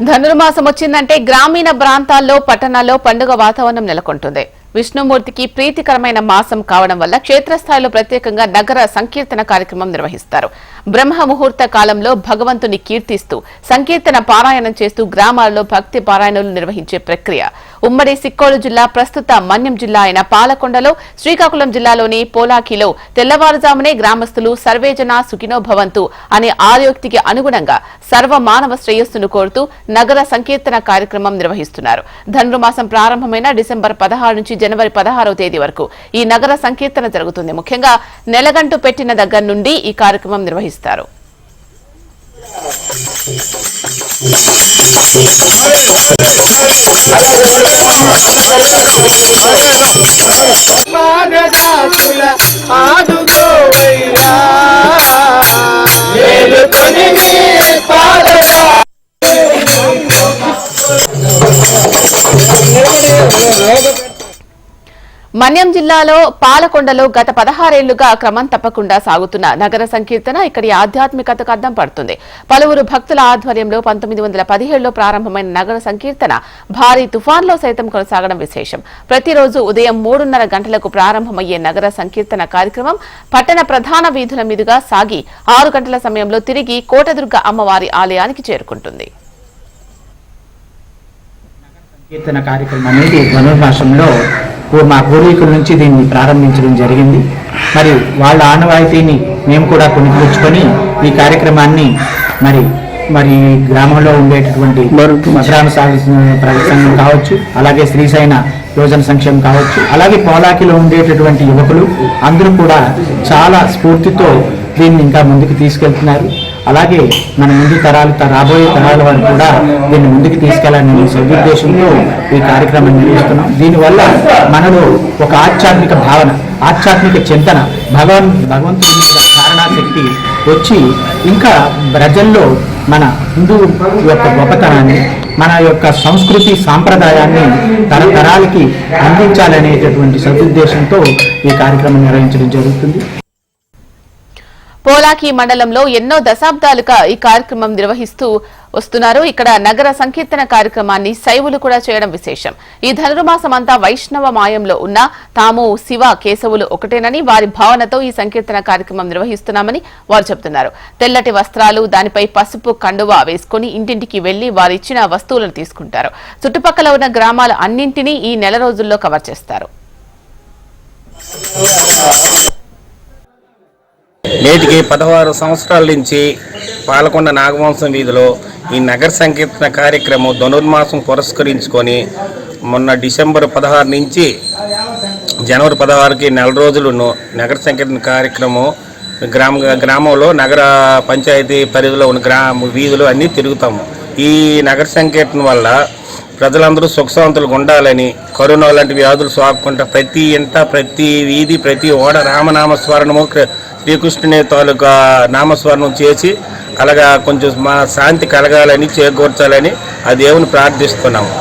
ధనుర్మాసం వచ్చిందంటే గ్రామీణ ప్రాంతాల్లో పట్టణాల్లో పండుగ వాతావరణం నెలకొంటుంది. విష్ణుమూర్తికి ప్రీతికరమైన మాసం కావడం వల్ల క్షేత్రస్థాయిలో ప్రత్యేకంగా నగర సంకీర్తన కార్యక్రమం నిర్వహిస్తారు. బ్రహ్మ ముహూర్త కాలంలో భగవంతుని కీర్తిస్తూ సంకీర్తన పారాయణం చేస్తూ గ్రామాల్లో భక్తి పారాయణలు నిర్వహించే ప్రక్రియ. ఉమ్మడి సిక్కోలు జిల్లా, ప్రస్తుత మన్యం జిల్లా అయిన పాలకొండలో, శ్రీకాకుళం జిల్లాలోని పోలాకిలో తెల్లవారుజామునే గ్రామస్తులు సర్వేజన సుఖినో భవంతు అనే ఆర్యోక్తికి అనుగుణంగా సర్వమానవ శ్రేయస్సును కోరుతూ నగర సంకీర్తన కార్యక్రమం నిర్వహిస్తున్నారు. ధనుర్మాసం ప్రారంభమైన డిసెంబర్ 16 నుంచి జనవరి 16వ తేదీ వరకు ఈ నగర సంకీర్తన జరుగుతుంది. ముఖ్యంగా నెలగంటు పెట్టిన దగ్గర నుండి ఈ కార్యక్రమం నిర్వహిస్తారు. మన్యం జిల్లాలో పాలకొండలో గత 16 ఏళ్లుగా క్రమం తప్పకుండా సాగుతున్న నగర సంకీర్తన ఇక్కడి ఆధ్యాత్మికతకు అద్దం పడుతుంది. పలువురు భక్తుల ఆధ్వర్యంలో 1917లో ప్రారంభమైన నగర సంకీర్తన భారీ తుఫాన్లో సైతం కొనసాగడం విశేషం. ప్రతిరోజు ఉదయం 3:30 గంటలకు ప్రారంభమయ్యే నగర సంకీర్తన కార్యక్రమం పట్టణ ప్రధాన వీధుల మీదుగా సాగి 6 గంటల సమయంలో తిరిగి కోటదుర్గ అమ్మవారి ఆలయానికి చేరుకుంటుంది. కీర్తన కార్యక్రమం అనేది ధనుర్మాసంలో మా పూర్వీకుల నుంచి దీన్ని ప్రారంభించడం జరిగింది. మరి వాళ్ళ ఆనవాయితీని మేము కూడా పుణికిపుచ్చుకొని ఈ కార్యక్రమాన్ని మరి గ్రామంలో ఉండేటటువంటి గ్రామ సంఘం కావచ్చు, అలాగే శ్రీశైన యోజన సంక్షేమం కావచ్చు, అలాగే పోలాకిలో ఉండేటటువంటి యువకులు అందరూ కూడా చాలా స్ఫూర్తితో దీన్ని ఇంకా ముందుకు తీసుకెళ్తున్నారు. అలాగే మన ముందు తరాలు రాబోయే తరాల వారు కూడా దీన్ని ముందుకు తీసుకెళ్లాలనే సదుద్దేశంతో ఈ కార్యక్రమం నిర్వహిస్తున్నాం. దీనివల్ల మనలో ఒక ఆధ్యాత్మిక భావన, ఆధ్యాత్మిక చింతన, భగవంతుడి మీద ధారణాశక్తి వచ్చి ఇంకా ప్రజల్లో మన హిందూ యొక్క గొప్పతనాన్ని, మన యొక్క సంస్కృతి సాంప్రదాయాన్ని తరతరాలకి అందించాలనేటటువంటి సదుద్దేశంతో ఈ కార్యక్రమం నిర్వహించడం జరుగుతుంది. పోలాకి మండలంలో ఎన్నో దశాబ్దాలుగా ఈ కార్యక్రమం నిర్వహిస్తూ వస్తున్నారు. ఇక్కడ నగర సంకీర్తన కార్యక్రమాన్ని శైవులు కూడా చేయడం విశేషం. ఈ ధనుర్మాసం అంతా వైష్ణవ మాయంలో ఉన్న తాము శివ కేశవులు ఒకటేనని వారి భావనతో ఈ సంకీర్తన కార్యక్రమం నిర్వహిస్తున్నామని వారు చెబుతున్నారు. తెల్లటి వస్త్రాలు, దానిపై పసుపు కండువా వేసుకుని ఇంటింటికి వెళ్లి వారిచ్చిన వస్తువులను తీసుకుంటారు. చుట్టుపక్కల ఉన్న గ్రామాల అన్నింటినీ ఈ నెల రోజుల్లో కవర్ చేస్తారు. నేటికి 16 సంవత్సరాల నుంచి పాలకొండ నాగవంశం వీధిలో ఈ నగర సంకీర్తన కార్యక్రమం ధనుర్మాసం పురస్కరించుకొని మొన్న డిసెంబర్ 16 నుంచి జనవరి 16కి నెల రోజులు నగర సంకీర్తన కార్యక్రమం గ్రామంలో నగర పంచాయతీ పరిధిలో ఉన్న వీధులు అన్నీ తిరుగుతాము. ఈ నగర సంకీర్తన వల్ల ప్రజలందరూ సుఖశాంతులుగా ఉండాలని, కరోనా లాంటి వ్యాధులు సోకకుండా ప్రతి ఇంట, ప్రతి వీధి, ప్రతి ఓడ రామనామస్మరణము, శ్రీకృష్ణుని తాలూకా నామస్మరణం చేసి అలాగా కొంచెం మా శాంతి కలగాలని, చేకూర్చాలని ఆ దేవుని ప్రార్థిస్తున్నాము.